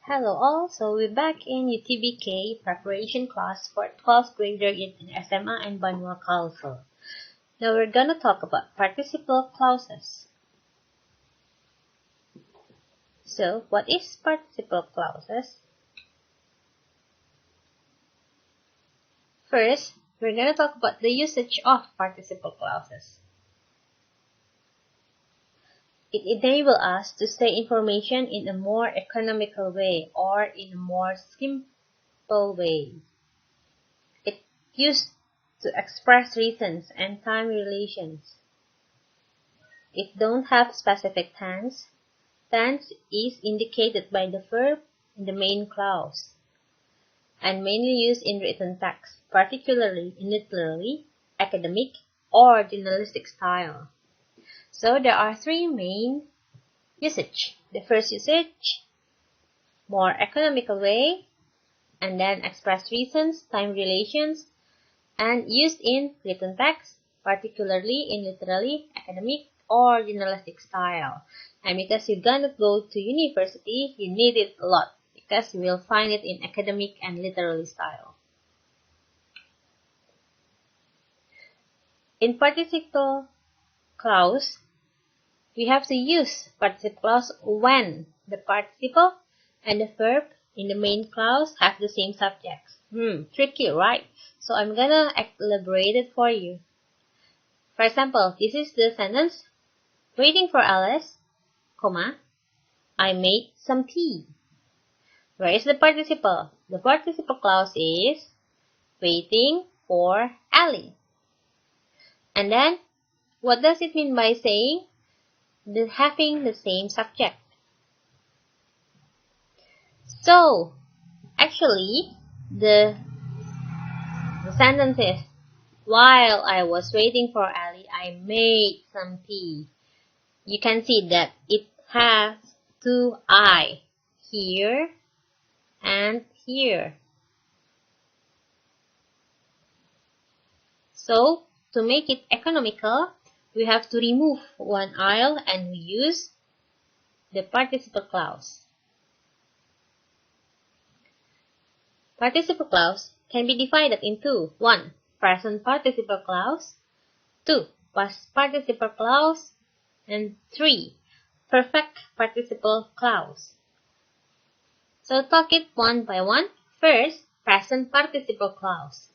Hello all, so we're back in UTBK preparation class for 12th grader in SMA and Banwa Council. Now we're gonna talk about participle clauses. So what is participle clauses? First, we're gonna talk about the usage of participle clauses. It enables us to say information in a more economical way or in a more simple way. It's used to express reasons and time relations. It don't have specific tense. Tense is indicated by the verb in the main clause and mainly used in written text, particularly in literary, academic, or journalistic style. So there are three main usage. The first usage, more economical way, and then express reasons, time relations, and used in written text, particularly in literary, academic, or journalistic style. And because you're gonna go to university, you need it a lot because you will find it in academic and literary style. In participle clause, we have to use participle clause when the participle and the verb in the main clause have the same subjects. Tricky, right? So I'm gonna elaborate it for you. For example, this is the sentence, waiting for Alice, I made some tea. Where is the participle? The participle clause is waiting for Ali. And then, what does it mean by saying having the same subject? So, actually, the sentence is, while I was waiting for Ali, I made some tea. You can see that it has two I, here and here. So, to make it economical, we have to remove one I and we use the participle clause. Participle clause can be divided into 1. Present participle clause, 2. Past participle clause, and 3. Perfect participle clause. So talk it one by one. First, present participle clause.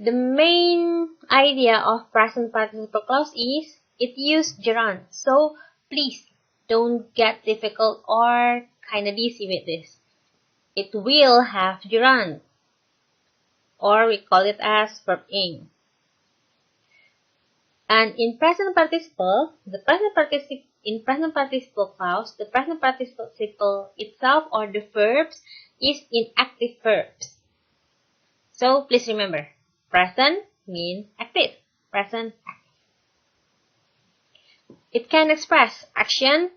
The main idea of present participle clause is it uses gerund. So please don't get difficult or kinda dizzy with this. It will have gerund, or we call it as verb ing. And in present participle, in present participle clause, the present participle itself or the verbs is in active verbs. So please remember, present means active. Present active. It can express action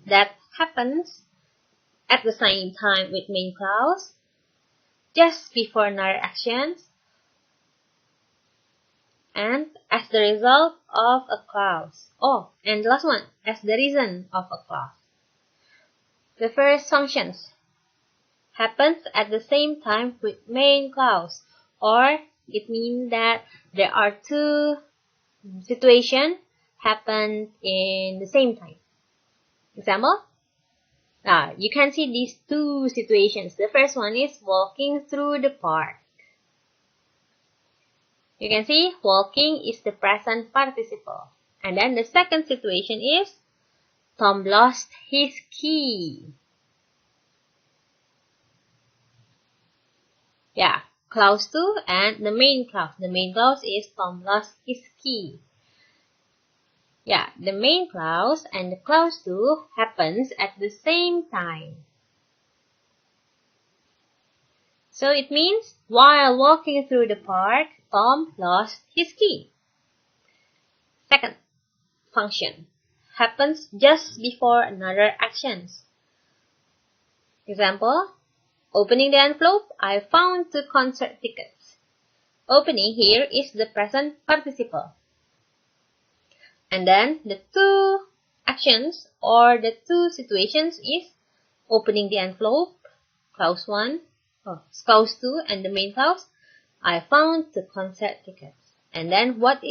that happens at the same time with main clause, just before another action, and as the result of a clause. Oh, and the last one, as the reason of a clause. The first functions happens at the same time with main clause, or it means that there are two situations happen in the same time. Example? You can see these two situations. The first one is walking through the park. You can see walking is the present participle. And then the second situation is Tom lost his key. Yeah, clause 2 and the main clause. The main clause is Tom lost his key. Yeah, the main clause and the clause 2 happens at the same time. So it means, while walking through the park, Tom lost his key. Second function happens just before another actions. Example, opening the envelope, I found 2 concert tickets. Opening here is the present participle. And then the two actions or the two situations is opening the envelope, clause 1, clause 2, and the main clause, I found 2 concert tickets. And then what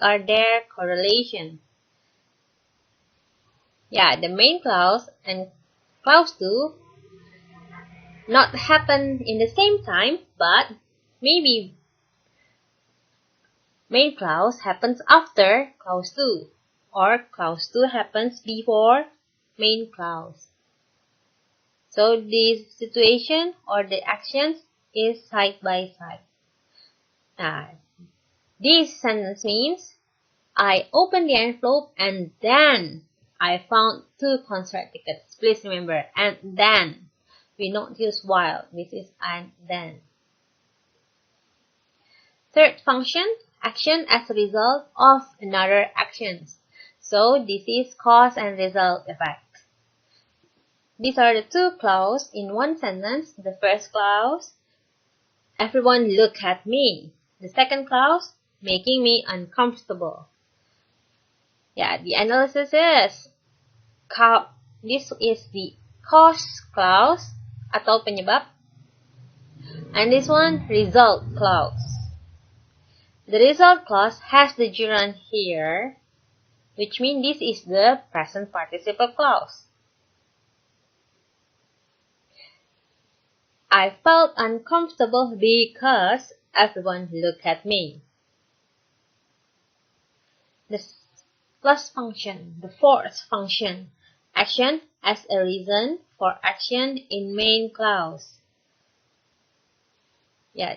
are their correlation? Yeah, the main clause and clause 2 not happen in the same time, but maybe main clause happens after clause 2, or clause 2 happens before main clause. So this situation or the actions is side by side. This sentence means I opened the envelope and then I found 2 concert tickets. Please remember, and then. We don't use while. This is and then. Third function, action as a result of another actions. So this is cause and result effect. These are the 2 clauses in one sentence. The first clause, everyone look at me. The second clause, making me uncomfortable. Yeah, the analysis is, this is the cause clause atau penyebab, and this one result clause. The result clause has the gerund here, which means this is the present participle clause. I felt uncomfortable because everyone looked at me. The last function, the fourth function, action as a reason for action in main clause. Yeah.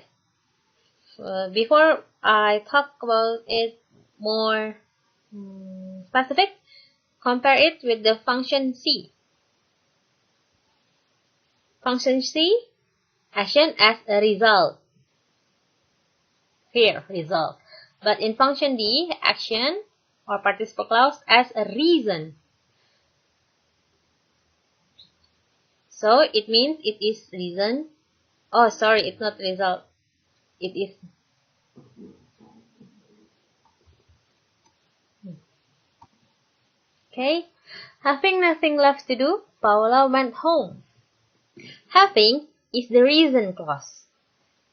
Before I talk about it more specific, compare it with the function C. Function C, action as a result. Here, result. But in function D, action or participle clause as a reason. So it means it is reason. Oh, sorry, it's not result. It is. Okay. Having nothing left to do, Paula went home. Having is the reason clause.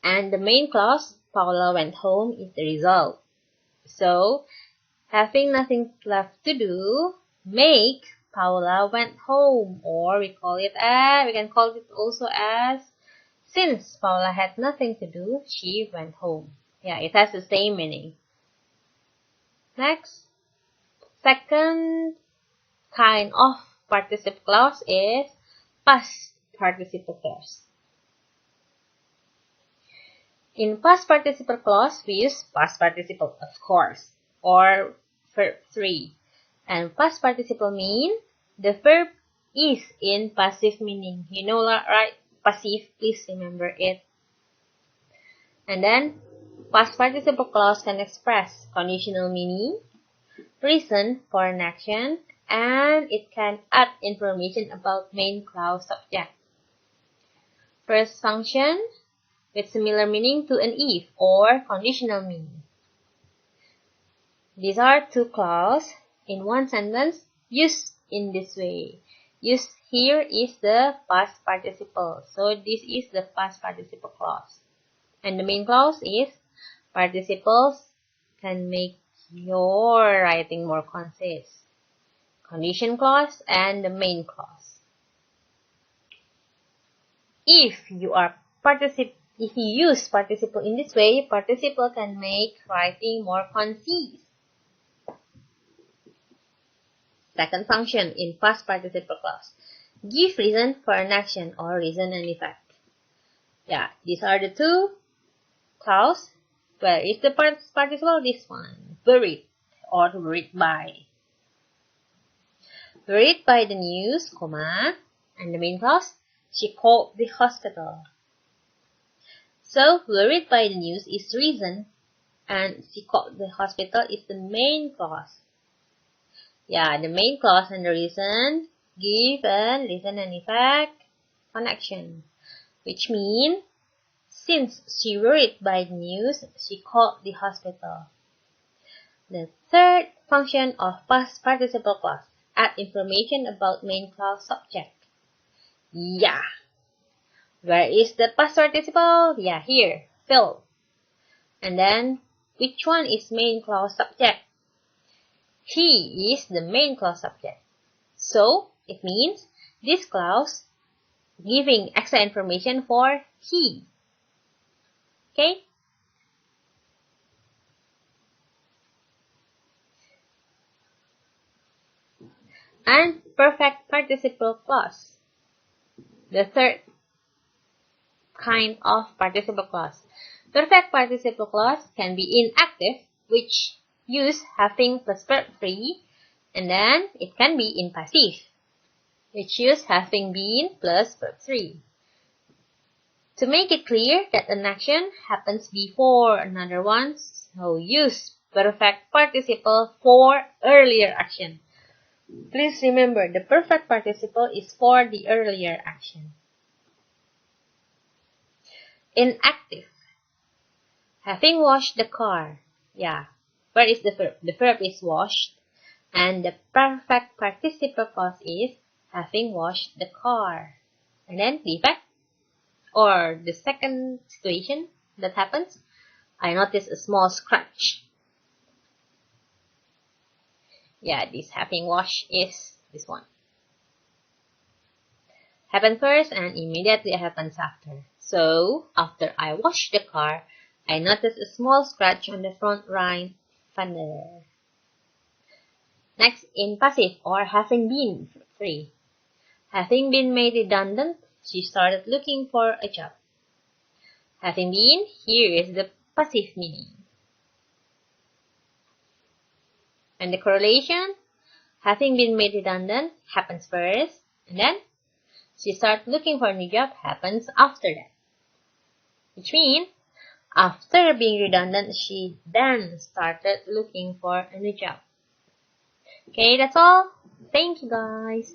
And the main clause, Paula went home, is the result. So, having nothing left to do, make Paula went home. Or we can call it also as, since Paula had nothing to do, she went home. Yeah, it has the same meaning. Next, second kind of participle clause is past participle clause. In past participle clause, we use past participle, of course, or verb 3. And past participle mean the verb is in passive meaning. You know that, right? Passive, please remember it. And then, past participle clause can express conditional meaning, reason for an action, and it can add information about main clause subject. First function with similar meaning to an if or conditional meaning. These are 2 clauses in one sentence used in this way. Used here is the past participle. So this is the past participle clause. And the main clause is participles can make your writing more concise. Condition clause and the main clause. If you use participle in this way, participle can make writing more concise. Second function in past participle clause. Give reason for an action or reason and effect. Yeah, these are the 2 clauses. Where is the participle? This one. Worried or worried by. Worried by the news, comma, and the main clause, she called the hospital. So, worried by the news is reason, and she called the hospital is the main clause. Yeah, the main clause and the reason give a reason and effect connection, which means since she worried by the news, she called the hospital. The third function of past participle clause, add information about main clause subject. Yeah. Where is the past participle? Yeah, here. Fill. And then, which one is main clause subject? He is the main clause subject. So, it means this clause giving extra information for he. Okay? And perfect participle clause. The third kind of participle clause. Perfect participle clause can be in active, which use having plus verb 3, and then it can be in passive, which use having been plus verb 3. To make it clear that an action happens before another one, so use perfect participle for earlier action. Please remember, the perfect participle is for the earlier action. Inactive. Having washed the car. Yeah. Where is the verb? The verb is washed. And the perfect participle clause is having washed the car. And then the effect, or the second situation that happens, I notice a small scratch. Yeah, this having washed is this one. Happens first and immediately happens after. So, after I wash the car, I notice a small scratch on the front right fender. Next, in passive or having been 3. Having been made redundant, she started looking for a job. Having been, here is the passive meaning. And the correlation, having been made redundant happens first, and then she started looking for a new job happens after that. Which means, after being redundant, she then started looking for a new job. Okay, that's all. Thank you guys.